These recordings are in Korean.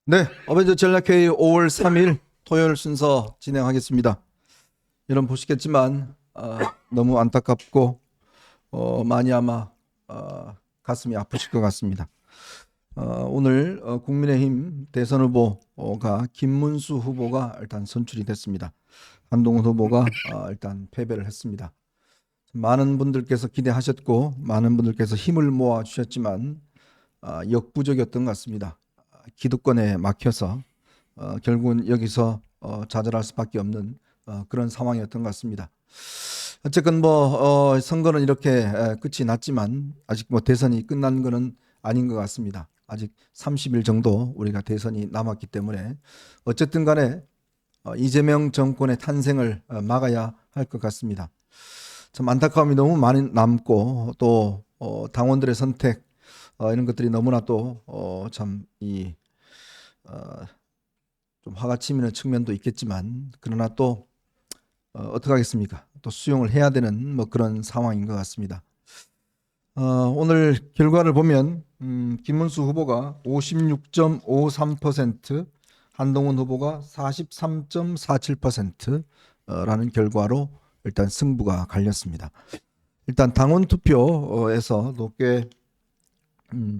네, 어벤져 전략회의 5월 3일 토요일 순서 진행하겠습니다. 여러분 보시겠지만 너무 안타깝고 많이 아마 가슴이 아프실 것 같습니다. 오늘 국민의힘 대선 후보가 김문수 후보가 일단 선출이 됐습니다. 한동훈 후보가 일단 패배를 했습니다. 많은 분들께서 기대하셨고 많은 분들께서 힘을 모아 주셨지만 역부족이었던 것 같습니다. 기득권에 막혀서 결국은 여기서 좌절할 수밖에 없는 그런 상황이었던 것 같습니다. 어쨌건 선거는 이렇게 끝이 났지만 아직 대선이 끝난 것은 아닌 것 같습니다. 아직 30일 정도 우리가 대선이 남았기 때문에 어쨌든 간에 이재명 정권의 탄생을 막아야 할 것 같습니다. 참 안타까움이 너무 많이 남고 또 당원들의 선택 이런 것들이 너무나 또 좀 화가 치미는 측면도 있겠지만 그러나 또 어떻게 하겠습니까? 또 수용을 해야 되는 그런 상황인 것 같습니다. 오늘 결과를 보면 김문수 후보가 56.53%, 한동훈 후보가 43.47%라는 결과로 일단 승부가 갈렸습니다. 일단 당원 투표에서도 꽤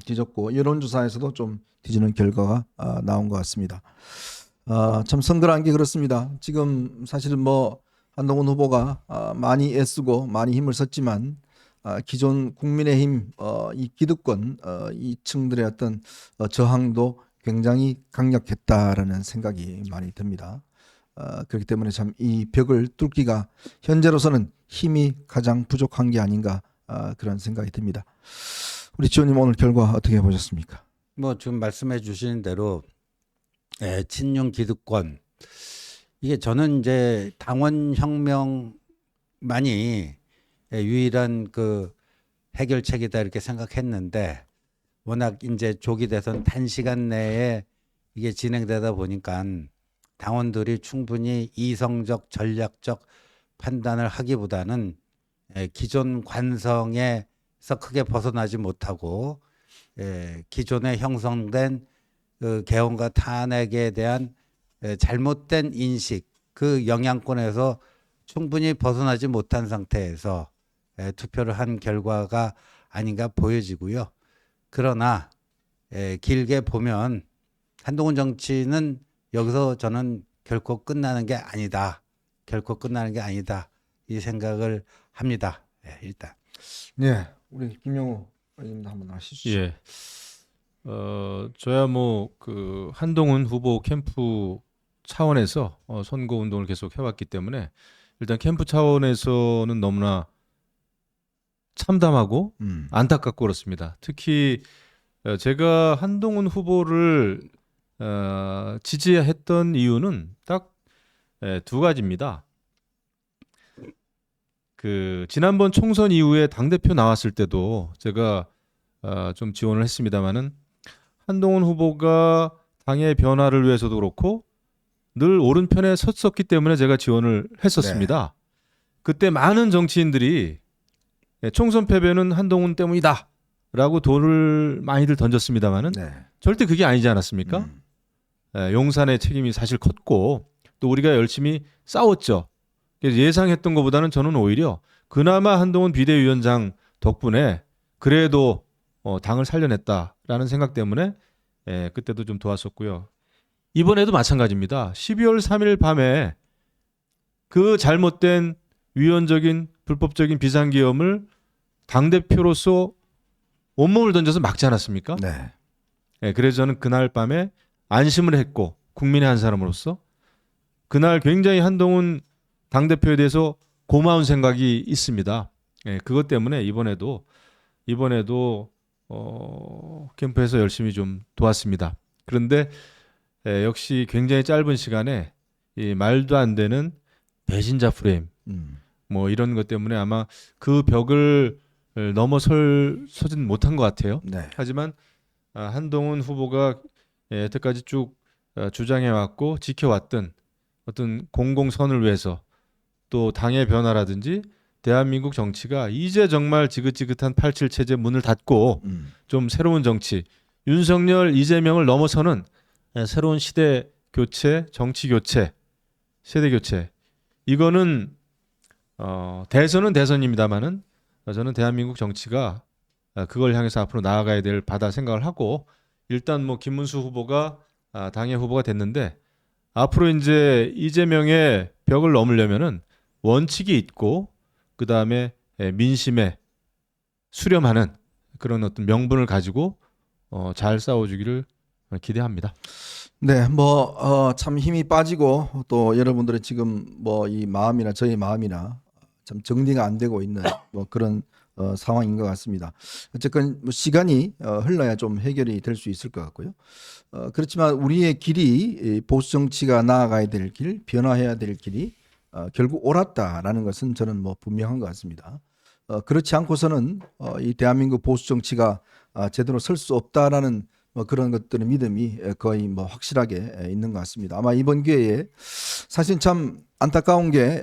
뒤졌고 여론조사에서도 좀 뒤지는 결과가 나온 것 같습니다. 참 선거라는 게 그렇습니다. 지금 사실은 한동훈 후보가 많이 애쓰고 많이 힘을 썼지만 기존 국민의힘 이 기득권 이 층들의 어떤 저항도 굉장히 강력했다라는 생각이 많이 듭니다. 그렇기 때문에 참 이 벽을 뚫기가 현재로서는 힘이 가장 부족한 게 아닌가 그런 생각이 듭니다. 우리 지원님 오늘 결과 어떻게 보셨습니까? 지금 말씀해 주신 대로 친윤 기득권, 이게 저는 이제 당원 혁명만이 유일한 그 해결책이다 이렇게 생각했는데, 워낙 이제 조기 대선 단시간 내에 이게 진행되다 보니까 당원들이 충분히 이성적 전략적 판단을 하기보다는 기존 관성에서 크게 벗어나지 못하고 기존에 형성된 그 개헌과 탄핵에 대한 잘못된 인식, 그 영향권에서 충분히 벗어나지 못한 상태에서 투표를 한 결과가 아닌가 보여지고요. 그러나 길게 보면 한동훈 정치는 여기서 저는 결코 끝나는 게 아니다. 결코 끝나는 게 아니다. 이 생각을 합니다. 일단. 네, 우리 김영호 의원님도 한번 하시죠. 예. 저야 그 한동훈 후보 캠프 차원에서 선거 운동을 계속 해왔기 때문에 일단 캠프 차원에서는 너무나 참담하고 안타깝고 그렇습니다. 특히 제가 한동훈 후보를 지지했던 이유는 딱 두 가지입니다. 그 지난번 총선 이후에 당대표 나왔을 때도 제가 좀 지원을 했습니다마는 한동훈 후보가 당의 변화를 위해서도 그렇고 늘 오른편에 섰었기 때문에 제가 지원을 했었습니다. 그때 많은 정치인들이 총선 패배는 한동훈 때문이다 라고 돌을 많이들 던졌습니다마는 절대 그게 아니지 않았습니까? 용산의 책임이 사실 컸고 또 우리가 열심히 싸웠죠. 그래서 예상했던 것보다는 저는 오히려 그나마 한동훈 비대위원장 덕분에 그래도 당을 살려냈다라는 생각 때문에 그때도 좀 도왔었고요. 이번에도 마찬가지입니다. 12월 3일 밤에 그 잘못된 위헌적인 불법적인 비상계엄을 당대표로서 온몸을 던져서 막지 않았습니까? 네. 그래서 저는 그날 밤에 안심을 했고 국민의 한 사람으로서 그날 굉장히 한동훈 당대표에 대해서 고마운 생각이 있습니다. 그것 때문에 이번에도 캠프에서 열심히 좀 도왔습니다. 그런데 역시 굉장히 짧은 시간에 이 말도 안 되는 배신자 프레임 이런 것 때문에 아마 그 벽을 넘어서진 못한 것 같아요. 하지만 한동훈 후보가 여태까지 쭉 주장해왔고 지켜왔던 어떤 공공선을 위해서 또 당의 변화라든지 대한민국 정치가 이제 정말 지긋지긋한 87 체제 문을 닫고 좀 새로운 정치, 윤석열, 이재명을 넘어서는 새로운 시대 교체, 정치 교체, 세대 교체. 이거는 대선은 대선입니다만은 저는 대한민국 정치가 그걸 향해서 앞으로 나아가야 될 바다 생각을 하고 일단 뭐 김문수 후보가 당의 후보가 됐는데 앞으로 이제 이재명의 벽을 넘으려면은 원칙이 있고 그 다음에 민심에 수렴하는 그런 어떤 명분을 가지고 잘 싸워주기를 기대합니다. 네, 뭐 참 힘이 빠지고 또 여러분들의 지금 뭐 이 마음이나 저의 마음이나 참 정리가 안 되고 있는 뭐 그런 상황인 것 같습니다. 어쨌건 뭐 시간이 흘러야 좀 해결이 될 수 있을 것 같고요. 그렇지만 우리의 길이 이 보수 정치가 나아가야 될 길, 변화해야 될 길이 결국 옳았다라는 것은 저는 뭐 분명한 것 같습니다. 그렇지 않고서는 이 대한민국 보수 정치가 제대로 설 수 없다라는 뭐 그런 것들의 믿음이 거의 뭐 확실하게 있는 것 같습니다. 아마 이번 기회에 사실 참 안타까운 게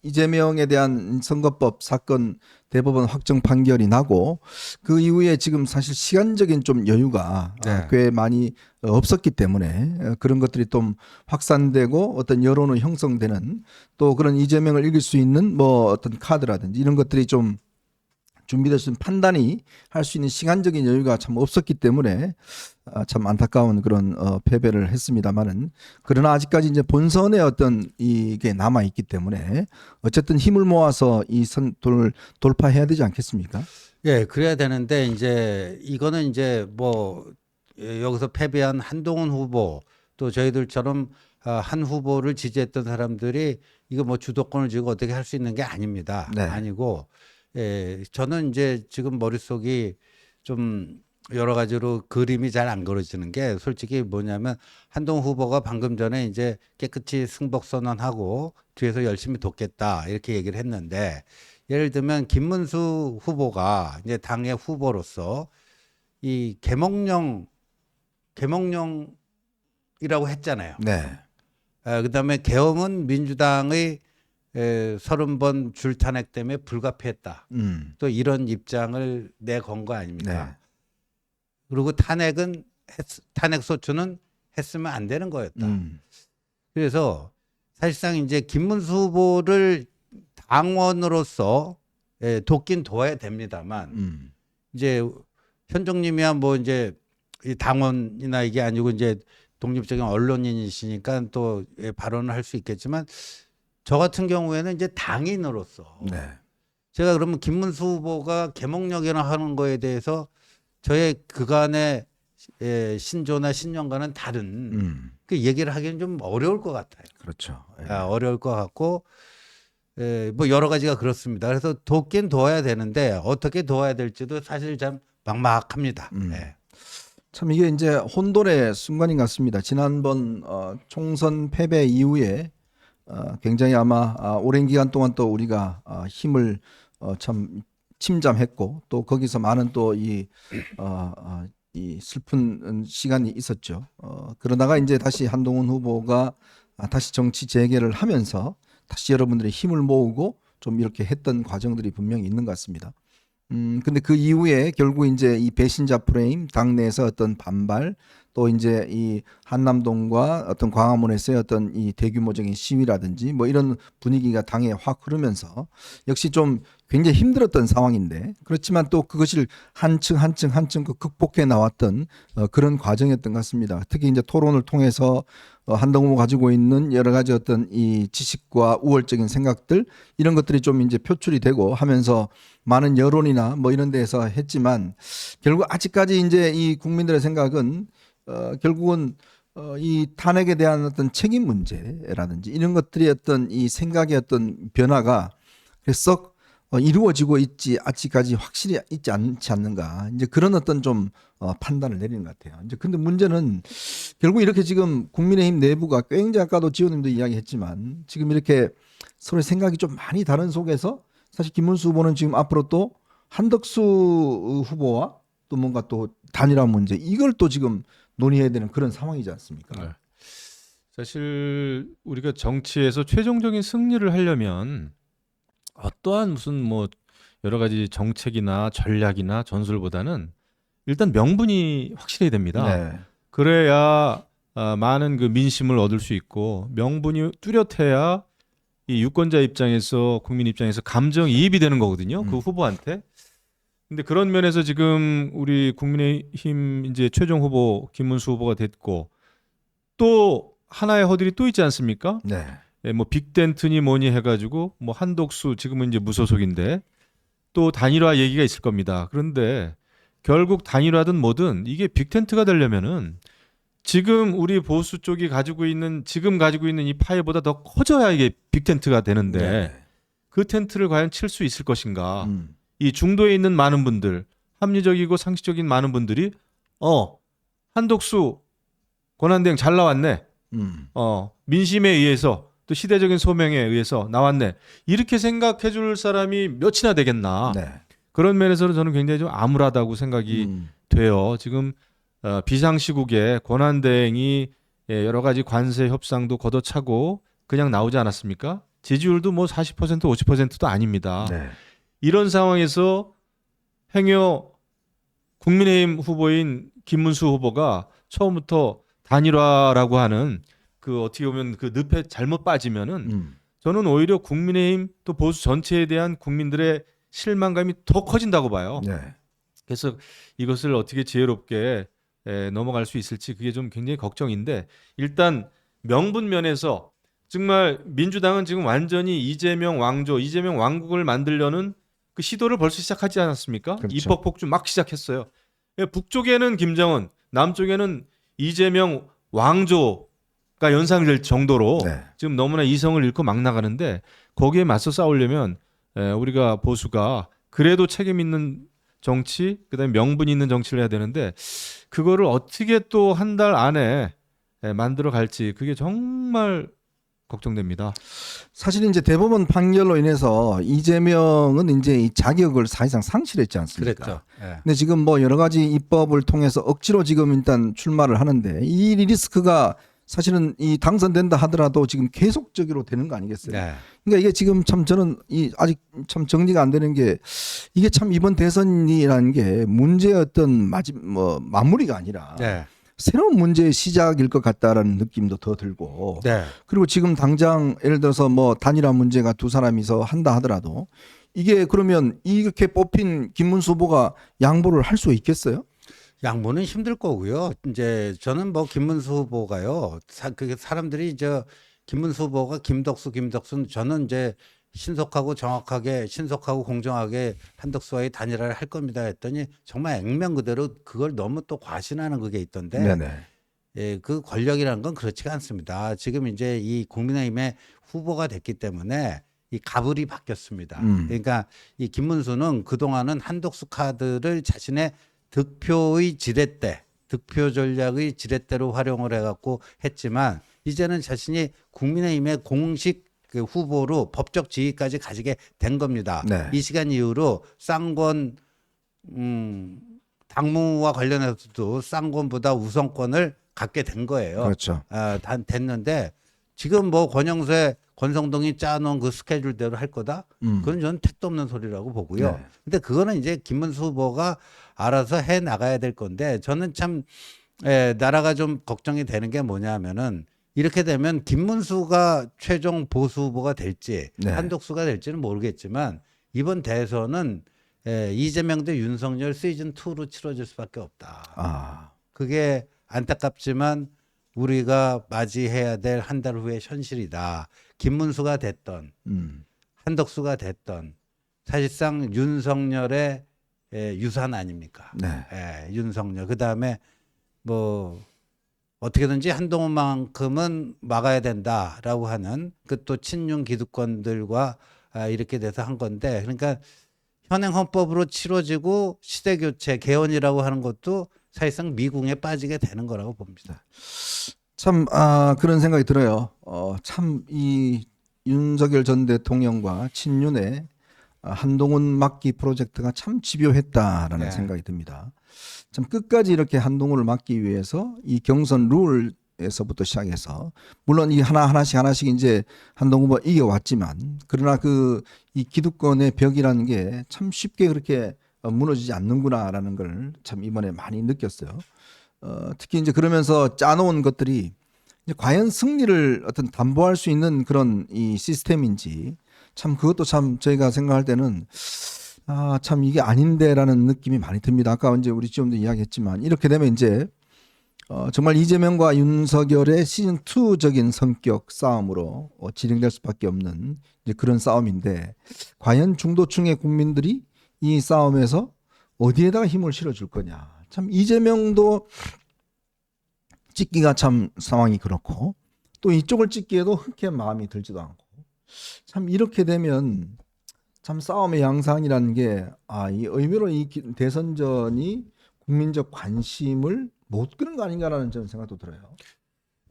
이재명에 대한 선거법 사건 대법원 확정 판결이 나고 그 이후에 지금 사실 시간적인 좀 여유가 네. 꽤 많이 없었기 때문에 그런 것들이 좀 확산되고 어떤 여론이 형성되는 또 그런 이재명을 이길 수 있는 뭐 어떤 카드라든지 이런 것들이 좀 준비될 수 있는 판단이 할 수 있는 시간적인 여유가 참 없었기 때문에 참 안타까운 그런 패배를 했습니다만은 그러나 아직까지 이제 본선에 어떤 이게 남아 있기 때문에 어쨌든 힘을 모아서 이 선을 돌파해야 되지 않겠습니까? 예, 그래야 되는데 이제 이거는 이제 뭐 여기서 패배한 한동훈 후보 또 저희들처럼 한 후보를 지지했던 사람들이 이거 뭐 주도권을 쥐고 어떻게 할 수 있는 게 아닙니다. 네. 아니고 저는 이제 지금 머릿속이 좀 여러 가지로 그림이 잘 안 그려지는 게 솔직히 뭐냐면 한동훈 후보가 방금 전에 이제 깨끗이 승복 선언하고 뒤에서 열심히 돕겠다 이렇게 얘기를 했는데 예를 들면 김문수 후보가 이제 당의 후보로서 이 계몽령이라고 했잖아요. 네. 그다음에 계엄은 민주당의 30번 줄탄핵 때문에 불가피했다. 또 이런 입장을 내건 거 아닙니까? 네. 그리고 탄핵 소추는 했으면 안 되는 거였다. 그래서 사실상 이제 김문수 후보를 당원으로서 돕긴 도와야 됩니다만 이제 현종님이야 뭐 이제 이 당원이나 이게 아니고 이제 독립적인 언론인이시니까 또 발언을 할 수 있겠지만 저 같은 경우에는 이제 당인으로서 네. 제가 그러면 김문수 후보가 계몽령이라 하는 거에 대해서 저의 그간의 신조나 신념과는 다른 그 얘기를 하기는 좀 어려울 것 같아요. 그렇죠. 어려울 것 같고 뭐 여러 가지가 그렇습니다. 그래서 돕긴 도와야 되는데 어떻게 도와야 될지도 사실 참 막막합니다. 참 이게 이제 혼돈의 순간인 것 같습니다. 지난번 총선 패배 이후에 굉장히 아마 오랜 기간 동안 또 우리가 힘을 참 침잠했고 또 거기서 많은 또 이 슬픈 시간이 있었죠. 그러다가 이제 다시 한동훈 후보가 다시 정치 재개를 하면서 다시 여러분들의 힘을 모으고 좀 이렇게 했던 과정들이 분명히 있는 것 같습니다. 근데 그 이후에 결국 이제 이 배신자 프레임, 당내에서 어떤 반발, 또 이제 이 한남동과 어떤 광화문에서의 어떤 이 대규모적인 시위라든지 뭐 이런 분위기가 당에 확 흐르면서 역시 좀 굉장히 힘들었던 상황인데 그렇지만 또 그것을 한층 극복해 나왔던 그런 과정이었던 것 같습니다. 특히 이제 토론을 통해서 한동훈 후보가 가지고 있는 여러 가지 어떤 이 지식과 우월적인 생각들 이런 것들이 좀 이제 표출이 되고 하면서 많은 여론이나 뭐 이런 데서 했지만 결국 아직까지 이제 이 국민들의 생각은 결국은 이 탄핵에 대한 어떤 책임 문제라든지 이런 것들이 어떤 이 생각의 어떤 변화가 썩 이루어지고 있지 아직까지 확실히 있지 않지 않는가 이제 그런 어떤 좀 판단을 내리는 것 같아요. 이제 근데 문제는 결국 이렇게 지금 국민의힘 내부가 굉장히 아까도 지원님도 이야기했지만 지금 이렇게 서로 생각이 좀 많이 다른 속에서 사실 김문수 후보는 지금 앞으로 또 한덕수 후보와 또 뭔가 또 단일화 문제 이걸 또 지금 논의해야 되는 그런 상황이지 않습니까? 네. 사실 우리가 정치에서 최종적인 승리를 하려면 어떠한 무슨 뭐 여러 가지 정책이나 전략이나 전술보다는 일단 명분이 확실해야 됩니다. 네. 그래야 많은 그 민심을 얻을 수 있고 명분이 뚜렷해야 이 유권자 입장에서 국민 입장에서 감정이입이 되는 거거든요. 그 후보한테. 근데 그런 면에서 지금 우리 국민의힘 이제 최종 후보 김문수 후보가 됐고 또 하나의 허들이 또 있지 않습니까? 네. 예, 뭐 빅텐트니 뭐니 해가지고 뭐 한독수 지금은 이제 무소속인데 또 단일화 얘기가 있을 겁니다. 그런데 결국 단일화든 뭐든 이게 빅텐트가 되려면은 지금 우리 보수 쪽이 가지고 있는 이 파이보다 더 커져야 이게 빅텐트가 되는데 네. 그 텐트를 과연 칠 수 있을 것인가? 음. 이 중도에 있는 많은 분들, 합리적이고 상식적인 많은 분들이 한독수 권한대행 잘 나왔네. 민심에 의해서 또 시대적인 소명에 의해서 나왔네. 이렇게 생각해 줄 사람이 몇이나 되겠나. 네. 그런 면에서는 저는 굉장히 좀 암울하다고 생각이 돼요. 지금 비상시국에 권한대행이 여러 가지 관세 협상도 걷어차고 그냥 나오지 않았습니까? 지지율도 뭐 40% 50%도 아닙니다. 네. 이런 상황에서 행여 국민의힘 후보인 김문수 후보가 처음부터 단일화라고 하는 그 어떻게 보면 그 늪에 잘못 빠지면은 저는 오히려 국민의힘 또 보수 전체에 대한 국민들의 실망감이 더 커진다고 봐요. 네. 그래서 이것을 어떻게 지혜롭게 넘어갈 수 있을지 그게 좀 굉장히 걱정인데 일단 명분 면에서 정말 민주당은 지금 완전히 이재명 왕국을 만들려는 그 시도를 벌써 시작하지 않았습니까? 그렇죠. 입법 폭주 막 시작했어요. 북쪽에는 김정은, 남쪽에는 이재명 왕조가 연상될 정도로 네. 지금 너무나 이성을 잃고 막 나가는데 거기에 맞서 싸우려면 우리가 보수가 그래도 책임 있는 정치, 그다음에 명분 있는 정치를 해야 되는데 그거를 어떻게 또 한 달 안에 만들어 갈지 그게 정말 걱정됩니다. 사실 이제 대법원 판결로 인해서 이재명은 이제 이 자격을 사실상 상실했지 않습니까? 그랬죠. 예. 근데 지금 뭐 여러 가지 입법을 통해서 억지로 지금 일단 출마를 하는데 이 리스크가 사실은 이 당선된다 하더라도 지금 계속적으로 되는 거 아니겠어요? 네. 그러니까 이게 지금 참 저는 이 아직 참 정리가 안 되는 게 이게 참 이번 대선이라는 게 문제의 어떤 마무리가 아니라 네. 새로운 문제의 시작일 것 같다라는 느낌도 더 들고 네. 그리고 지금 당장 예를 들어서 뭐 단일화 문제가 두 사람이서 한다 하더라도 이게 그러면 이렇게 뽑힌 김문수 후보가 양보를 할 수 있겠어요? 양보는 힘들 거고요. 이제 저는 뭐 김문수 후보가요. 그게 사람들이 김문수 후보가 김덕수는 저는 이제 신속하고 공정하게 한덕수와의 단일화를 할 겁니다 했더니 정말 액면 그대로 그걸 너무 또 과신하는 그게 있던데 네네. 예, 그 권력이라는 건 그렇지가 않습니다. 지금 이제 이 국민의힘의 후보가 됐기 때문에 이 가불이 바뀌었습니다. 그러니까 이 김문수는 그동안은 한덕수 카드를 자신의 득표의 지렛대, 득표 전략의 지렛대로 활용을 해갖고 했지만 이제는 자신이 국민의힘의 공식 그 후보로 법적 지위까지 가지게 된 겁니다. 네. 이 시간 이후로 쌍권 당무와 관련해서도 쌍권보다 우선권을 갖게 된 거예요. 그렇죠. 됐는데 지금 뭐 권성동이 짜놓은 그 스케줄대로 할 거다? 그건 저는 택도 없는 소리라고 보고요. 네. 근데 그거는 이제 김문수 후보가 알아서 해 나가야 될 건데 저는 참 나라가 좀 걱정이 되는 게 뭐냐면은 이렇게 되면 김문수가 최종 보수 후보가 될지 네. 한독수가 될지는 모르겠지만 이번 대선은 이재명 대 윤석열 시즌 2로 치러질 수밖에 없다. 그게 안타깝지만 우리가 맞이해야 될 한 달 후의 현실이다. 김문수가 됐던 한덕수가 됐던 사실상 윤석열의 유산 아닙니까? 네. 윤석열. 그다음에 뭐 어떻게든지 한동훈만큼은 막아야 된다라고 하는 그 또 친윤 기득권들과 이렇게 돼서 한 건데 그러니까 현행 헌법으로 치러지고 시대교체 개헌이라고 하는 것도 사실상 미궁에 빠지게 되는 거라고 봅니다. 참 그런 생각이 들어요. 참 이 윤석열 전 대통령과 친윤의 한동훈 막기 프로젝트가 참 집요했다라는 네. 생각이 듭니다. 참 끝까지 이렇게 한동훈을 막기 위해서 이 경선 룰에서부터 시작해서 물론 이 하나씩 이제 한동훈 후보가 이겨왔지만 그러나 이 기득권의 벽이라는 게 참 쉽게 그렇게 무너지지 않는구나라는 걸 참 이번에 많이 느꼈어요. 특히 이제 그러면서 짜놓은 것들이 이제 과연 승리를 어떤 담보할 수 있는 그런 이 시스템인지 참 그것도 참 저희가 생각할 때는 참 이게 아닌데라는 느낌이 많이 듭니다. 아까 이제 우리 지금도 이야기했지만 이렇게 되면 이제 정말 이재명과 윤석열의 시즌 2적인 성격 싸움으로 진행될 수밖에 없는 이제 그런 싸움인데 과연 중도층의 국민들이 이 싸움에서 어디에다가 힘을 실어줄 거냐. 참 이재명도 찍기가 참 상황이 그렇고 또 이쪽을 찍기에도 흔쾌한 마음이 들지도 않고 참 이렇게 되면 참 싸움의 양상이라는 게 이 의외로 이 대선전이 국민적 관심을 못 끄는 거 아닌가라는 저는 생각도 들어요.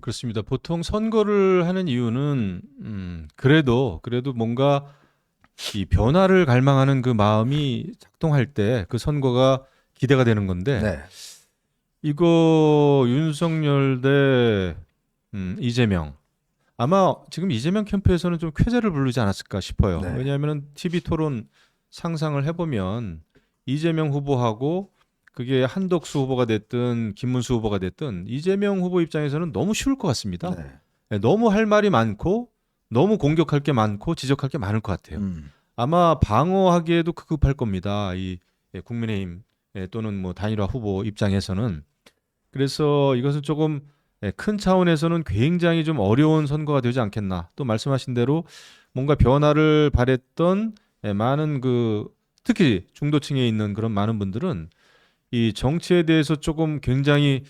그렇습니다. 보통 선거를 하는 이유는 그래도 뭔가 이 변화를 갈망하는 그 마음이 작동할 때 그 선거가 기대가 되는 건데 네. 이거 윤석열 대 이재명 아마 지금 이재명 캠프에서는 좀 쾌재를 부르지 않았을까 싶어요. 네. 왜냐하면 TV 토론 상상을 해보면 이재명 후보하고 그게 한덕수 후보가 됐든 김문수 후보가 됐든 이재명 후보 입장에서는 너무 쉬울 것 같습니다. 네. 네, 너무 할 말이 많고 너무 공격할 게 많고 지적할 게 많을 것 같아요. 아마 방어하기에도 급급할 겁니다. 이 국민의힘 또는 뭐 단일화 후보 입장에서는. 그래서 이것은 조금 큰 차원에서는 굉장히 좀 어려운 선거가 되지 않겠나. 또 말씀하신 대로 뭔가 변화를 바랬던 많은 그 특히 중도층에 있는 그런 많은 분들은 이 정치에 대해서 조금 굉장히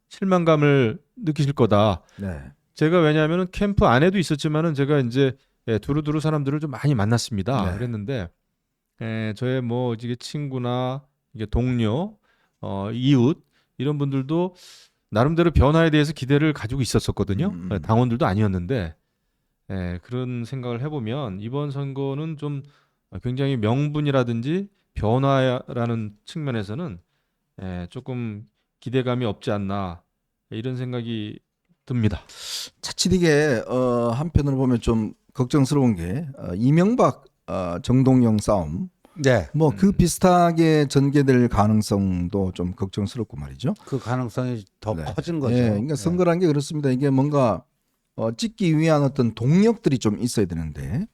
실망감을 느끼실 거다. 네. 제가 왜냐하면 캠프 안에도 있었지만은 제가 이제 두루두루 사람들을 좀 많이 만났습니다. 네. 그랬는데 저의 뭐 이게 친구나 이게 동료, 이웃 이런 분들도 나름대로 변화에 대해서 기대를 가지고 있었었거든요. 당원들도 아니었는데 그런 생각을 해보면 이번 선거는 좀 굉장히 명분이라든지 변화라는 측면에서는 조금 기대감이 없지 않나 이런 생각이 듭니다. 자칫 이게 한편으로 보면 좀 걱정스러운 게 이명박 정동영 싸움 네. 뭐 그 비슷하게 전개될 가능성도 좀 걱정스럽고 말이죠. 그 가능성이 더 네. 커진 거죠. 예, 그러니까 선거라는 게 그렇습니다. 이게 뭔가 찍기 위한 어떤 동력들이 좀 있어야 되는데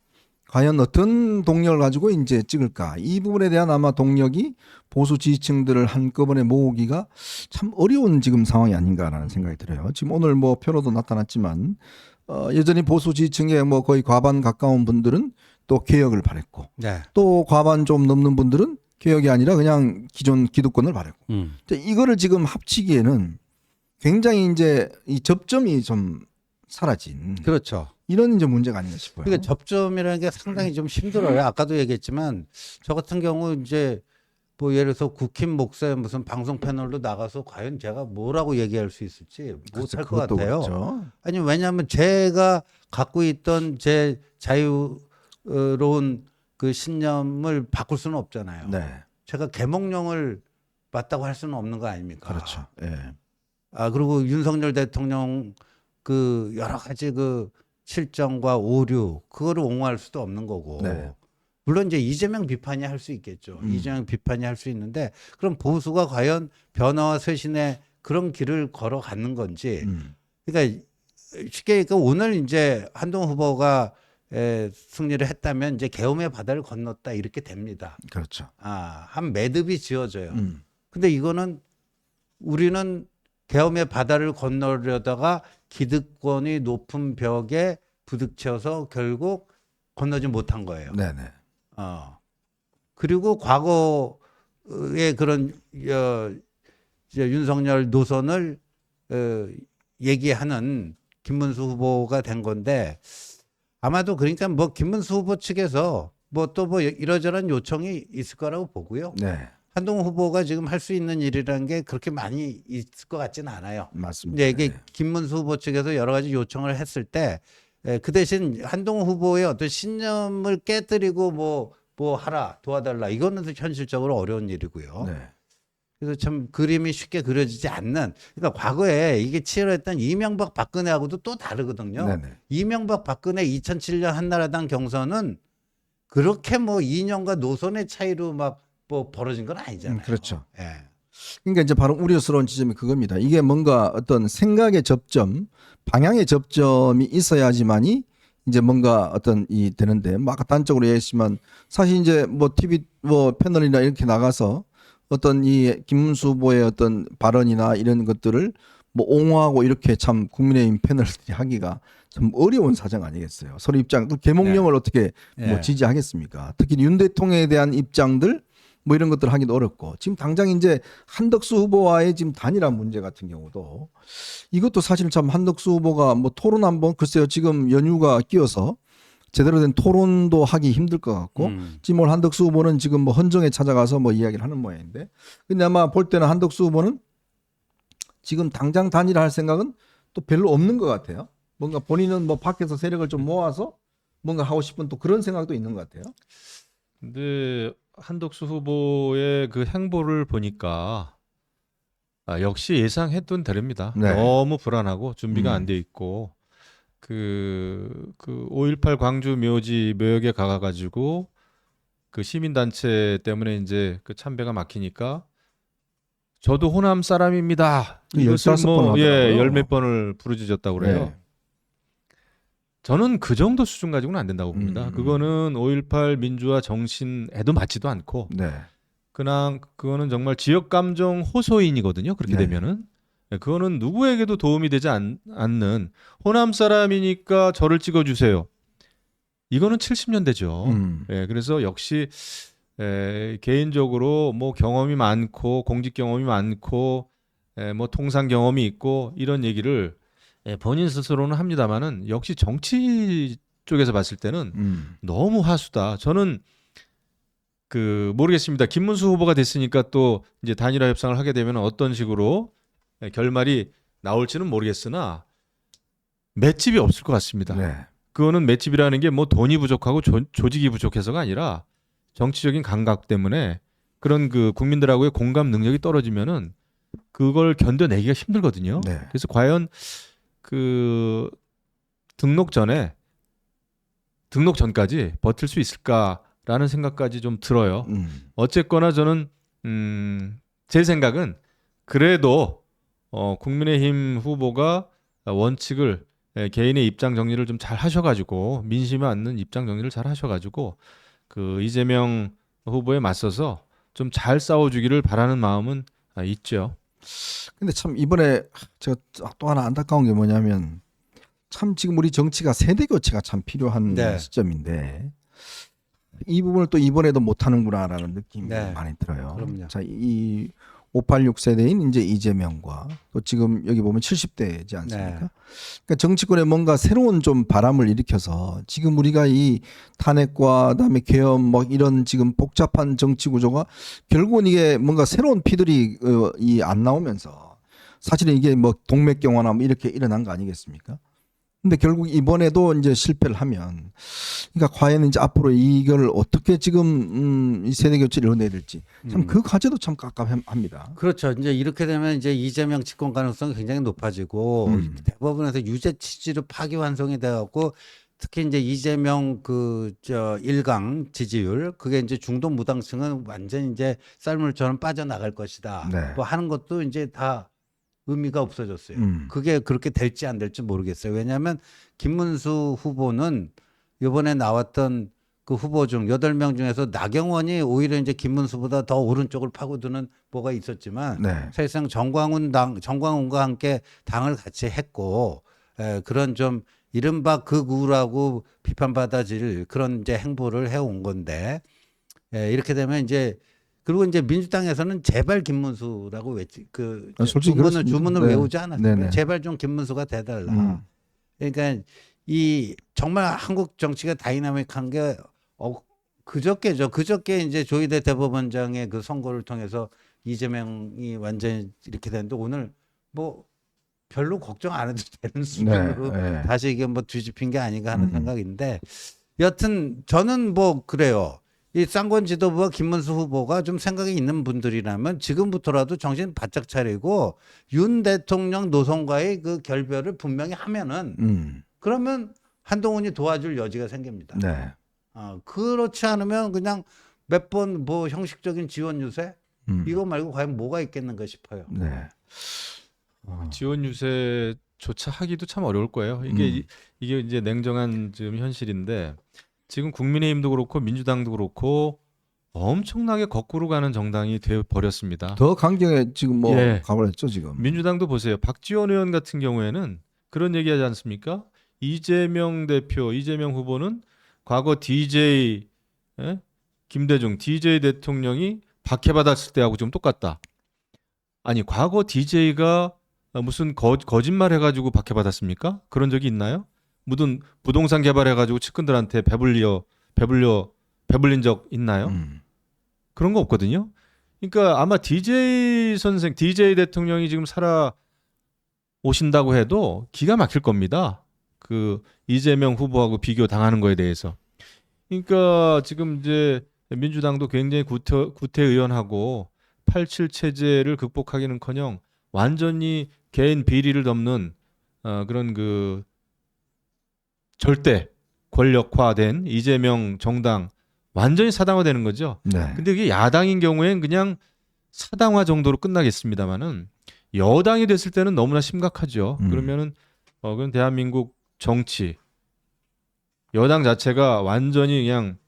과연 어떤 동력을 가지고 이제 찍을까? 이 부분에 대한 아마 동력이 보수 지지층들을 한꺼번에 모으기가 참 어려운 지금 상황이 아닌가라는 생각이 들어요. 지금 오늘 뭐 표로도 나타났지만 여전히 보수 지지층의 뭐 거의 과반 가까운 분들은 또 개혁을 바랬고 네. 또 과반 좀 넘는 분들은 개혁이 아니라 그냥 기존 기득권을 바랬고 이거를 지금 합치기에는 굉장히 이제 이 접점이 좀 사라진 그렇죠. 이런 이제 문제가 아닌가 싶어요. 그러니까 접점이라는 게 상당히 좀 힘들어요. 아까도 얘기했지만 저 같은 경우 이제 뭐 예를 들어서 국힘 목사의 무슨 방송 패널로 나가서 과연 제가 뭐라고 얘기할 수 있을지 못할 것 그것도 같아요. 그렇죠. 아니 왜냐하면 제가 갖고 있던 제 자유로운 그 신념을 바꿀 수는 없잖아요. 네, 제가 계몽령을 맞다고 할 수는 없는 거 아닙니까? 그렇죠. 예. 그리고 윤석열 대통령 그 여러 가지 그 실정과 오류 그거를 옹호할 수도 없는 거고. 네. 물론 이제 이재명 비판이 할 수 있겠죠. 이재명 비판이 할 수 있는데 그럼 보수가 과연 변화와 쇄신의 그런 길을 걸어가는 건지. 그러니까 쉽게 얘기하니까 오늘 이제 한동훈 후보가 승리를 했다면 이제 계엄의 바다를 건넜다 이렇게 됩니다. 그렇죠. 한 매듭이 지어져요. 근데 이거는 우리는 계엄의 바다를 건너려다가 기득권이 높은 벽에 부딪혀서 결국 건너지 못한 거예요. 네네. 그리고 과거의 그런 이제 윤석열 노선을 얘기하는 김문수 후보가 된 건데 아마도 그러니까 뭐 김문수 후보 측에서 뭐 또 뭐 이러저런 요청이 있을 거라고 보고요. 네, 한동훈 후보가 지금 할 수 있는 일이라는 게 그렇게 많이 있을 것 같지는 않아요. 맞습니다. 근데 이게 김문수 후보 측에서 여러 가지 요청을 했을 때 그 대신 한동훈 후보의 어떤 신념을 깨뜨리고 뭐 하라 도와달라 이거는 현실적으로 어려운 일이고요. 네. 그래서 참 그림이 쉽게 그려지지 않는 그러니까 과거에 이게 치열했던 이명박 박근혜하고도 또 다르거든요. 네네. 이명박 박근혜 2007년 한나라당 경선은 그렇게 뭐 이념과 노선의 차이로 막 뭐 벌어진 건 아니잖아요. 그렇죠. 예. 그러니까 이제 바로 우려스러운 지점이 그겁니다. 이게 뭔가 어떤 생각의 접점, 방향의 접점이 있어야지만이 이제 뭔가 어떤 이 되는데 막 단적으로 얘기했지만 사실 이제 뭐 TV 뭐 패널이나 이렇게 나가서 어떤 이 김문수 후보의 어떤 발언이나 이런 것들을 뭐 옹호하고 이렇게 참 국민의힘 패널들이 하기가 참 어려운 사정 아니겠어요. 서로 입장, 계몽령을 어떻게 뭐 예. 지지하겠습니까? 특히 윤 대통령에 대한 입장들 뭐 이런 것들 하기도 어렵고 지금 당장 이제 한덕수 후보와의 지금 단일화 문제 같은 경우도 이것도 사실 참 한덕수 후보가 뭐 토론 한번 글쎄요 지금 연휴가 끼어서 제대로 된 토론도 하기 힘들 것 같고 지금 오늘 한덕수 후보는 지금 뭐 헌정에 찾아가서 뭐 이야기를 하는 모양인데 근데 아마 볼 때는 한덕수 후보는 지금 당장 단일화 할 생각은 또 별로 없는 것 같아요. 뭔가 본인은 뭐 밖에서 세력을 좀 모아서 뭔가 하고 싶은 또 그런 생각도 있는 것 같아요. 근데 한덕수 후보의 그 행보를 보니까 역시 예상했던 대로입니다. 네. 너무 불안하고 준비가 음. 안 돼 있고 그 5.18 광주 묘지 묘역에 가가지고 그 시민단체 때문에 이제 그 참배가 막히니까 저도 호남 사람입니다. 그 이것을 15번 뭐 하더라고요. 열 몇 번을 부르짖었다고 그래요. 네. 저는 그 정도 수준 가지고는 안 된다고 봅니다. 그거는 5.18 민주화 정신에도 맞지도 않고 네. 그냥 그거는 정말 지역 감정 호소인이거든요. 그렇게 네. 되면은 그거는 누구에게도 도움이 되지 않는 호남 사람이니까 저를 찍어주세요. 이거는 70년대죠. 예, 그래서 역시 개인적으로 뭐 경험이 많고 공직 경험이 많고 뭐 통상 경험이 있고 이런 얘기를 본인 스스로는 합니다만은 역시 정치 쪽에서 봤을 때는 너무 하수다. 저는 그 모르겠습니다. 김문수 후보가 됐으니까 또 이제 단일화 협상을 하게 되면 어떤 식으로 결말이 나올지는 모르겠으나 맷집이 없을 것 같습니다. 네. 그거는 맷집이라는 게 뭐 돈이 부족하고 조직이 부족해서가 아니라 정치적인 감각 때문에 그런 그 국민들하고의 공감 능력이 떨어지면은 그걸 견뎌내기가 힘들거든요. 네. 그래서 과연 그 등록 전까지 버틸 수 있을까라는 생각까지 좀 들어요. 어쨌거나 저는 제 생각은 그래도 국민의힘 후보가 원칙을 개인의 입장 정리를 좀 잘 하셔가지고 민심에 맞는 입장 정리를 잘 하셔가지고 그 이재명 후보에 맞서서 좀 잘 싸워주기를 바라는 마음은 있죠. 근데 참 이번에 제가 또 하나 안타까운 게 뭐냐면 참 지금 우리 정치가 세대 교체가 참 필요한 네. 시점인데 이 부분을 또 이번에도 못하는구나라는 느낌이 네. 많이 들어요. 그럼요. 자, 이 586 세대인 이제 이재명과 또 지금 여기 보면 70대지 않습니까? 네. 그러니까 정치권에 뭔가 새로운 좀 바람을 일으켜서 지금 우리가 이 탄핵과 그다음에 계엄 뭐 이런 지금 복잡한 정치 구조가 결국은 이게 뭔가 새로운 피들이 이 안 나오면서 사실은 이게 뭐 동맥경화나 뭐 이렇게 일어난 거 아니겠습니까? 근데 결국 이번에도 이제 실패를 하면 그러니까 과연 이제 앞으로 이걸 어떻게 지금 이 세대 교체를 이뤄내야 될지 참 그 과제도 참 깝깝합니다. 그렇죠. 이제 이렇게 되면 이제 이재명 집권 가능성이 굉장히 높아지고 대법원에서 유죄 취지로 파기환송이 돼갖고 특히 이제 이재명 그 저 1강 지지율 그게 이제 중도 무당층은 완전 이제 쌀물처럼 빠져나갈 것이다. 네. 뭐 하는 것도 이제 다 의미가 없어졌어요. 그게 그렇게 될지 안 될지 모르겠어요. 왜냐하면 김문수 후보는 이번에 나왔던 그 후보 중 8명 중에서 나경원이 오히려 이제 김문수보다 더 오른쪽을 파고드는 뭐가 있었지만 네. 사실상 정광훈과 함께 당을 같이 했고 그런 좀 이른바 극우라고 비판받아질 그런 이제 행보를 해온 건데 이렇게 되면 이제 그리고 이제 민주당에서는 제발 김문수라고 외치 그 솔직히 그렇습니다. 주문을 네. 외우지 않았어요. 네네. 제발 좀 김문수가 돼달라. 그러니까 이 정말 한국 정치가 다이나믹한 게 그저께죠. 그저께 이제 조희대 대법원장의 그 선고를 통해서 이재명이 완전히 이렇게 됐는데 오늘 뭐 별로 걱정 안 해도 되는 수준으로 네. 다시 이게 뭐 뒤집힌 게 아닌가 하는 생각인데 여튼 저는 뭐 그래요. 이 쌍권 지도부와 김문수 후보가 좀 생각이 있는 분들이라면 지금부터라도 정신 바짝 차리고 윤 대통령 노선과의 그 결별을 분명히 하면은 그러면 한동훈이 도와줄 여지가 생깁니다. 네. 그렇지 않으면 그냥 몇 번 뭐 형식적인 지원 유세 이거 말고 과연 뭐가 있겠는가 싶어요. 네. 지원 유세조차 하기도 참 어려울 거예요. 이게 이제 냉정한 지금 현실인데 지금 국민의힘도 그렇고 민주당도 그렇고 엄청나게 거꾸로 가는 정당이 돼 버렸습니다. 더 강경해 지금 뭐 예. 가버렸죠 지금. 민주당도 보세요. 박지원 의원 같은 경우에는 그런 얘기하지 않습니까? 이재명 대표, 이재명 후보는 과거 DJ 김대중 DJ 대통령이 박해받았을 때하고 좀 똑같다. 아니 과거 DJ가 무슨 거짓말 해가지고 박해받았습니까? 그런 적이 있나요? 무슨 부동산 개발해가지고 측근들한테 배불린 적 있나요? 그런 거 없거든요. 그러니까 아마 DJ 대통령이 지금 살아 오신다고 해도 기가 막힐 겁니다. 그 이재명 후보하고 비교 당하는 거에 대해서. 그러니까 지금 이제 민주당도 굉장히 구태의연하고 87 체제를 극복하기는커녕 완전히 개인 비리를 덮는 그런 그 절대 권력화된 이재명 정당 완전히 사당화되는 거죠. 네. 근데 이게 야당인 경우엔 그냥 사당화 정도로 끝나겠습니다만은 여당이 됐을 때는 너무나 심각하죠. 그러면은 그건 대한민국 정치 여당 자체가 완전히 그냥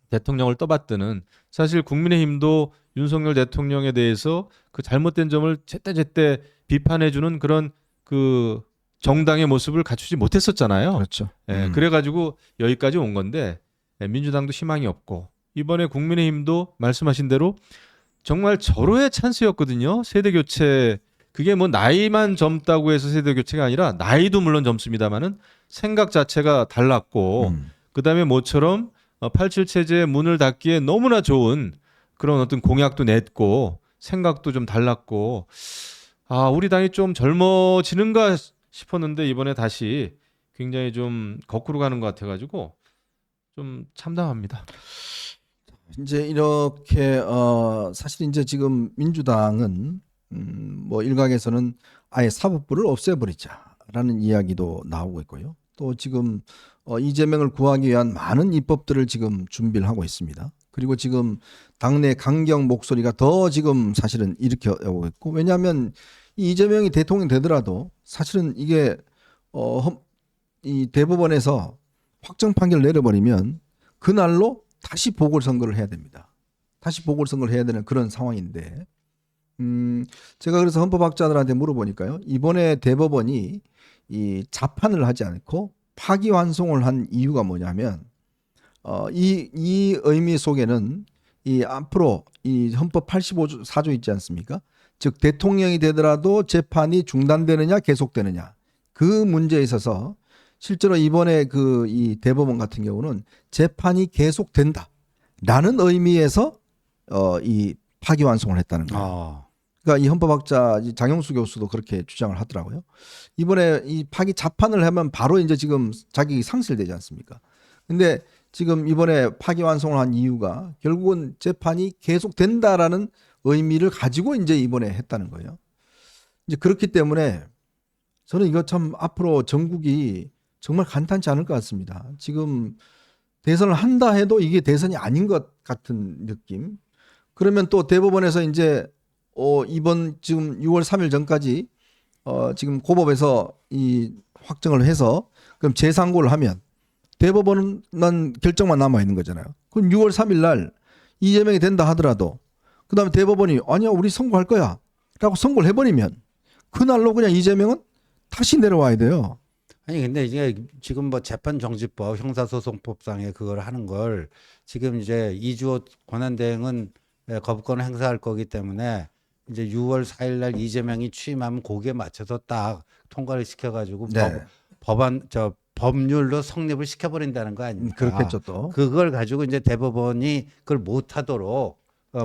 대통령을 떠받드는 사실 국민의힘도 윤석열 대통령에 대해서 그 잘못된 점을 제때제때 비판해주는 그런 그 정당의 모습을 갖추지 못했었잖아요. 그렇죠. 예, 그래가지고 여기까지 온 건데 민주당도 희망이 없고 이번에 국민의힘도 말씀하신 대로 정말 절호의 찬스였거든요. 세대 교체 그게 뭐 나이만 젊다고 해서 세대 교체가 아니라 나이도 물론 젊습니다만은 생각 자체가 달랐고 그다음에 모처럼 87 체제의 문을 닫기에 너무나 좋은 그런 어떤 공약도 냈고 생각도 좀 달랐고 아 우리 당이 좀 젊어지는가 싶었는데 이번에 다시 굉장히 좀 거꾸로 가는 것 같아가지고 좀 참담합니다. 이제 이렇게 사실 이제 지금 민주당은 뭐 일각에서는 아예 사법부를 없애버리자라는 이야기도 나오고 있고요. 또 지금 이재명을 구하기 위한 많은 입법들을 지금 준비를 하고 있습니다. 그리고 지금 당내 강경 목소리가 더 지금 사실은 일으켜오고 있고 왜냐하면 이 이재명이 대통령 되더라도 사실은 이게 이 대법원에서 확정 판결을 내려버리면 그날로 다시 보궐선거를 해야 됩니다. 다시 보궐선거를 해야 되는 그런 상황인데 제가 그래서 헌법학자들한테 물어보니까요. 이번에 대법원이 이 자판을 하지 않고 파기환송을 한 이유가 뭐냐면 이 의미 속에는 이 앞으로 이 헌법 85조 있지 않습니까? 즉 대통령이 되더라도 재판이 중단되느냐 계속되느냐 그 문제에 있어서 실제로 이번에 그 이 대법원 같은 경우는 재판이 계속된다라는 의미에서 이 파기환송을 했다는 거예요. 그러니까 이 헌법학자 장영수 교수도 그렇게 주장을 하더라고요. 이번에 이 파기 자판을 하면 바로 이제 지금 자격이 상실되지 않습니까? 근데 지금 이번에 파기환송을 한 이유가 결국은 재판이 계속된다라는 의미를 가지고 이제 이번에 했다는 거예요. 이제 그렇기 때문에 저는 이거 참 앞으로 전국이 정말 간단치 않을 것 같습니다. 지금 대선을 한다 해도 이게 대선이 아닌 것 같은 느낌. 그러면 또 대법원에서 이제 이번 지금 6월 3일 전까지 지금 고법에서 이 확정을 해서 그럼 재상고를 하면 대법원은 결정만 남아 있는 거잖아요. 그럼 6월 3일 날 이재명이 된다 하더라도 그다음에 대법원이 아니야 우리 선고할 거야 라고 선고를 해버리면 그날로 그냥 이재명은 다시 내려와야 돼요. 아니 근데 이제 지금 뭐 재판정지법 형사소송법상에 그걸 하는 걸 지금 이제 이주호 권한대행은 거부권을 행사할 거기 때문에 이제 6월 4일 날 이재명이 취임하면 거기에 맞춰서 딱 통과를 시켜가지고 네. 법률로 성립을 시켜버린다는 거 아닙니까? 그렇겠죠 또. 그걸 가지고 이제 대법원이 그걸 못하도록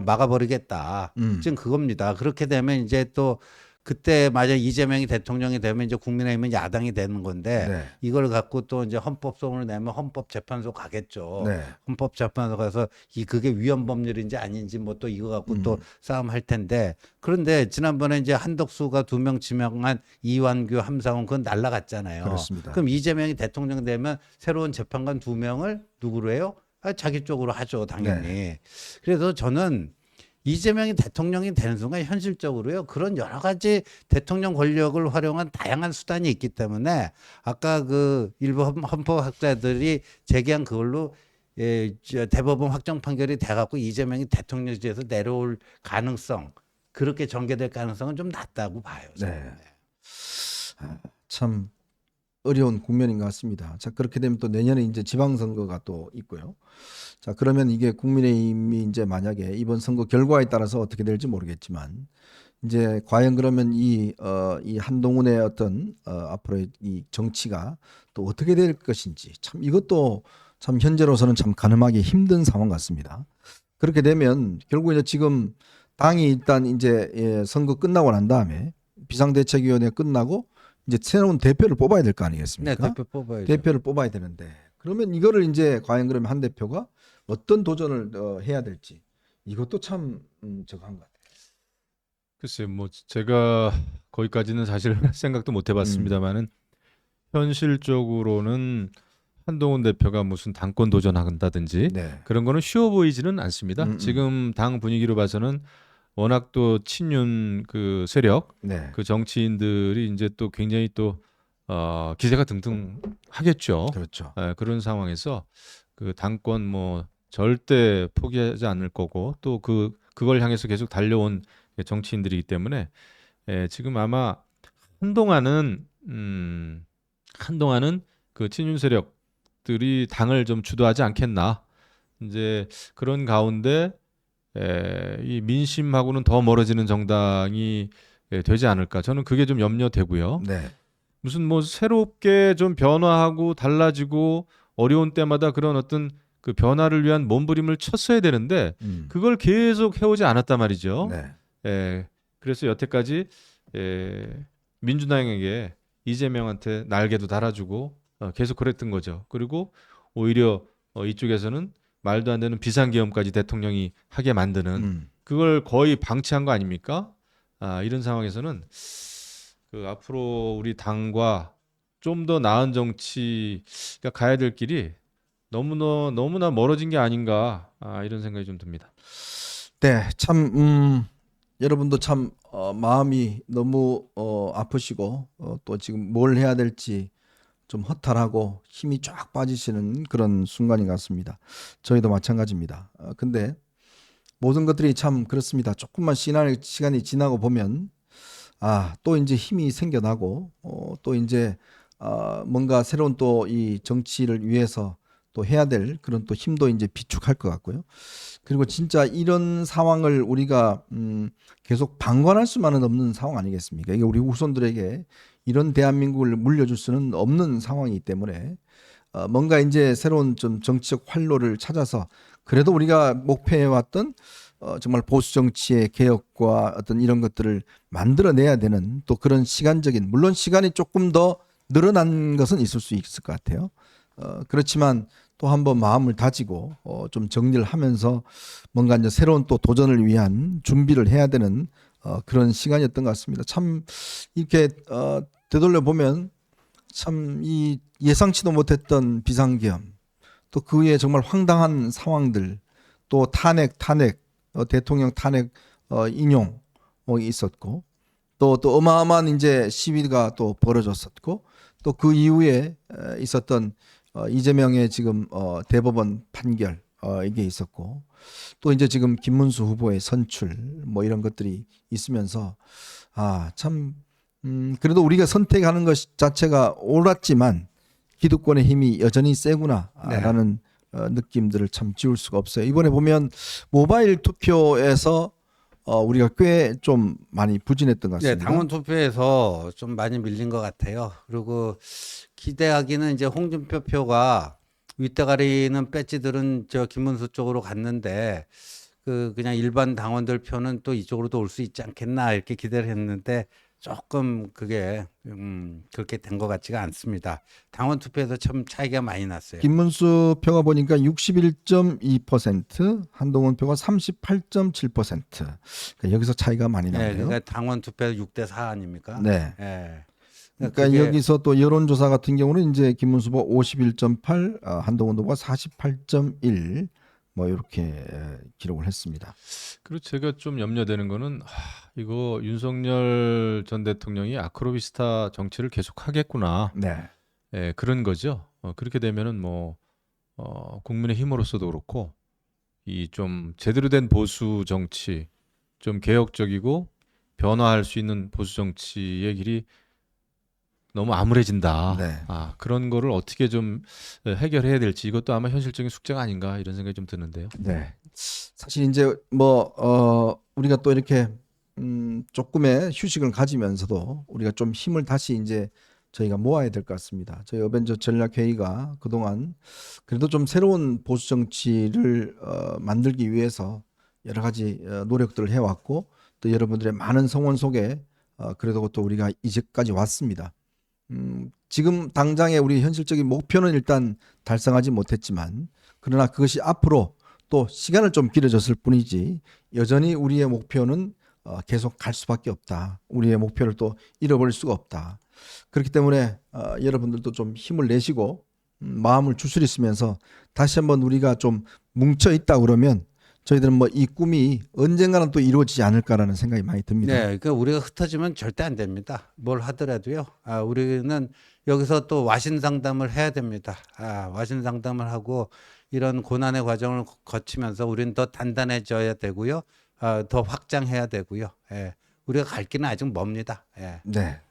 막아버리겠다. 지금 그겁니다. 그렇게 되면 이제 또 그때 만약 이재명이 대통령이 되면 이제 국민의힘은 야당이 되는 건데 네. 이걸 갖고 또 이제 헌법소원을 내면 헌법재판소 가겠죠. 네. 헌법재판소 가서 그게 위헌 법률인지 아닌지 뭐 또 이거 갖고 또 싸움할 텐데 그런데 지난번에 이제 한덕수가 2명 지명한 이완규 함사원 그건 날라갔잖아요. 그렇습니다. 그럼 이재명이 대통령 되면 새로운 재판관 2명을 누구로 해요? 자기 쪽으로 하죠, 당연히. 그래서 저는 이재명이 대통령이 되는 순간 현실적으로요 그런 여러 가지 대통령 권력을 활용한 다양한 수단이 있기 때문에 아까 그 일부 헌법학자들이 제기한 그걸로 대법원 확정 판결이 돼갖고 이재명이 대통령직에서 내려올 가능성 그렇게 전개될 가능성은 좀 낮다고 봐요. 저는. 네. 참 어려운 국면인 것 같습니다. 자, 그렇게 되면 또 내년에 이제 지방선거가 또 있고요. 자, 그러면 이게 국민의힘이 이제 만약에 이번 선거 결과에 따라서 어떻게 될지 모르겠지만 이제 과연 그러면 이 한동훈의 어떤 앞으로의 이 정치가 또 어떻게 될 것인지 참 이것도 참 현재로서는 참 가늠하기 힘든 상황 같습니다. 그렇게 되면 결국 이제 지금 당이 일단 이제 선거 끝나고 난 다음에 비상대책위원회 끝나고 이제 새로운 대표를 뽑아야 될 거 네, 아니겠습니까? 대표 뽑아야죠. 대표를 뽑아야 되는데 그러면 이거를 이제 과연 그러면 한 대표가 어떤 도전을 해야 될지 이것도 참 저거 한 것 같아요. 글쎄요, 뭐 제가 거기까지는 사실 생각도 못 해봤습니다만은 현실적으로는 한동훈 대표가 무슨 당권 도전한다든지 네. 그런 거는 쉬워 보이지는 않습니다. 지금 당 분위기로 봐서는 워낙 또 친윤 그 세력, 네. 그 정치인들이 이제 또 굉장히 또 기세가 등등하겠죠. 그렇죠. 그런 상황에서 그 당권 뭐 절대 포기하지 않을 거고 또 그걸 향해서 계속 달려온 정치인들이기 때문에 지금 아마 한동안은 그 친윤 세력들이 당을 좀 주도하지 않겠나. 이제 그런 가운데 이 민심하고는 더 멀어지는 정당이 되지 않을까. 저는 그게 좀 염려되고요. 네. 무슨 뭐 새롭게 좀 변화하고 달라지고 어려운 때마다 그런 어떤 그 변화를 위한 몸부림을 쳤어야 되는데 그걸 계속 해오지 않았단 말이죠. 네. 그래서 여태까지 민주당에게 이재명한테 날개도 달아주고 계속 그랬던 거죠. 그리고 오히려 이쪽에서는 말도 안 되는 비상계엄까지 대통령이 하게 만드는 그걸 거의 방치한 거 아닙니까? 이런 상황에서는 그 앞으로 우리 당과 좀 더 나은 정치가 가야 될 길이 너무나 멀어진 게 아닌가 이런 생각이 좀 듭니다. 네, 참 여러분도 참 마음이 너무 아프시고 또 지금 뭘 해야 될지 좀 허탈하고 힘이 쫙 빠지시는 그런 순간인 것 같습니다. 저희도 마찬가지입니다. 근데 모든 것들이 참 그렇습니다. 조금만 시간이 지나고 보면 또 이제 힘이 생겨나고 또 이제 뭔가 새로운 또 이 정치를 위해서 또 해야 될 그런 또 힘도 이제 비축할 것 같고요. 그리고 진짜 이런 상황을 우리가 계속 방관할 수만은 없는 상황 아니겠습니까? 이게 우리 후손들에게 이런 대한민국을 물려줄 수는 없는 상황이기 때문에 뭔가 이제 새로운 좀 정치적 활로를 찾아서 그래도 우리가 목표해왔던 정말 보수 정치의 개혁과 어떤 이런 것들을 만들어내야 되는 또 그런 시간적인 물론 시간이 조금 더 늘어난 것은 있을 수 있을 것 같아요. 그렇지만 또 한번 마음을 다지고 좀 정리를 하면서 뭔가 이제 새로운 또 도전을 위한 준비를 해야 되는 그런 시간이었던 것 같습니다. 참 이렇게 되돌려 보면 참 이 예상치도 못했던 비상계엄 또 그 위에 정말 황당한 상황들 또 탄핵 대통령 탄핵 인용 있었고 또 어마어마한 이제 시위가 또 벌어졌었고 또 그 이후에 있었던 이재명의 지금 대법원 판결 이게 있었고 또 이제 지금 김문수 후보의 선출 뭐 이런 것들이 있으면서 참 그래도 우리가 선택하는 것 자체가 옳았지만 기득권의 힘이 여전히 세구나라는 느낌들을 참 지울 수가 없어요. 이번에 보면 모바일 투표에서 우리가 꽤 좀 많이 부진했던 것 네, 같습니다. 당원 투표에서 좀 많이 밀린 것 같아요. 그리고 기대하기는 이제 홍준표 표가 윗대가리는 배지들은 저 김문수 쪽으로 갔는데 그냥 일반 당원들 표는 또 이쪽으로도 올 수 있지 않겠나 이렇게 기대를 했는데 조금 그게 그렇게 된 것 같지가 않습니다. 당원 투표에서 참 차이가 많이 났어요. 김문수 표가 보니까 61.2%, 한동훈 표가 38.7%. 그러니까 여기서 차이가 많이 네, 나네요. 그러니까 당원 투표 6대4 아닙니까? 네. 네. 그러니까 그게 여기서 또 여론조사 같은 경우는 이제 김문수 후보 51.8, 한동훈 후보가 48.1, 뭐 이렇게 기록을 했습니다. 그리고 제가 좀 염려되는 거는 이거 윤석열 전 대통령이 아크로비스타 정치를 계속 하겠구나. 네. 예, 그런 거죠. 그렇게 되면은 뭐 국민의 힘으로서도 그렇고 이 좀 제대로 된 보수 정치, 좀 개혁적이고 변화할 수 있는 보수 정치의 길이 너무 암울해진다. 네. 그런 거를 어떻게 좀 해결해야 될지 이것도 아마 현실적인 숙제가 아닌가 이런 생각이 좀 드는데요. 네. 사실 이제 뭐 우리가 또 이렇게 조금의 휴식을 가지면서도 우리가 좀 힘을 다시 이제 저희가 모아야 될 것 같습니다. 저희 어벤져 전략회의가 그동안 그래도 좀 새로운 보수 정치를 만들기 위해서 여러 가지 노력들을 해왔고 또 여러분들의 많은 성원 속에 그래도 또 우리가 이제까지 왔습니다. 지금 당장의 우리 현실적인 목표는 일단 달성하지 못했지만 그러나 그것이 앞으로 또 시간을 좀 길어졌을 뿐이지 여전히 우리의 목표는 계속 갈 수밖에 없다. 우리의 목표를 또 잃어버릴 수가 없다. 그렇기 때문에 여러분들도 좀 힘을 내시고 마음을 추스리시면서 다시 한번 우리가 좀 뭉쳐 있다 그러면 저희들은 뭐 이 꿈이 언젠가는 또 이루어지지 않을까라는 생각이 많이 듭니다. 네, 그러니까 우리가 흩어지면 절대 안 됩니다. 뭘 하더라도요. 우리는 여기서 또 와신 상담을 해야 됩니다. 와신 상담을 하고 이런 고난의 과정을 거치면서 우리는 더 단단해져야 되고요. 더 확장해야 되고요. 예. 우리가 갈 길은 아직 멉니다. 예. 네.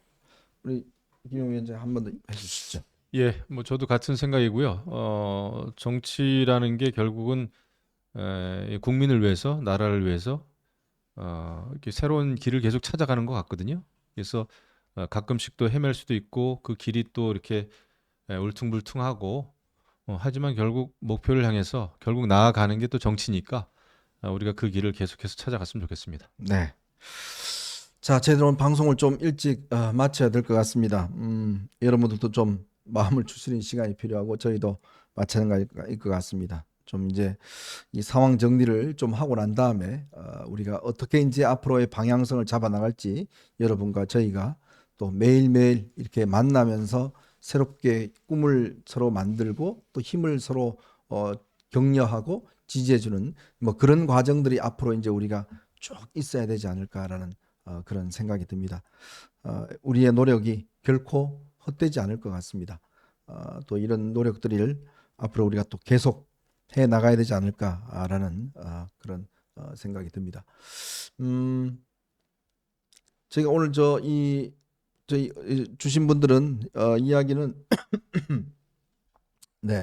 우리 김용 위원장 한 번 더 해주시죠. 예, 뭐 저도 같은 생각이고요. 정치라는 게 결국은 이 국민을 위해서, 나라를 위해서 이렇게 새로운 길을 계속 찾아가는 것 같거든요. 그래서 가끔씩 또 헤맬 수도 있고 그 길이 또 이렇게 울퉁불퉁하고 하지만 결국 목표를 향해서 결국 나아가는 게 또 정치니까 우리가 그 길을 계속해서 찾아갔으면 좋겠습니다. 네. 자, 저희들은 방송을 좀 일찍 마쳐야 될 것 같습니다. 여러분들도 좀 마음을 추스리는 시간이 필요하고 저희도 마찬가지일 것 같습니다. 좀 이제 이 상황 정리를 좀 하고 난 다음에 우리가 어떻게 이제 앞으로의 방향성을 잡아 나갈지 여러분과 저희가 또 매일매일 이렇게 만나면서 새롭게 꿈을 서로 만들고 또 힘을 서로 격려하고 지지해주는 뭐 그런 과정들이 앞으로 이제 우리가 쭉 있어야 되지 않을까라는 그런 생각이 듭니다. 우리의 노력이 결코 헛되지 않을 것 같습니다. 또 이런 노력들을 앞으로 우리가 또 계속 해 나가야 되지 않을까라는 그런 생각이 듭니다. 저희가 오늘 저희 주신 분들은 이야기는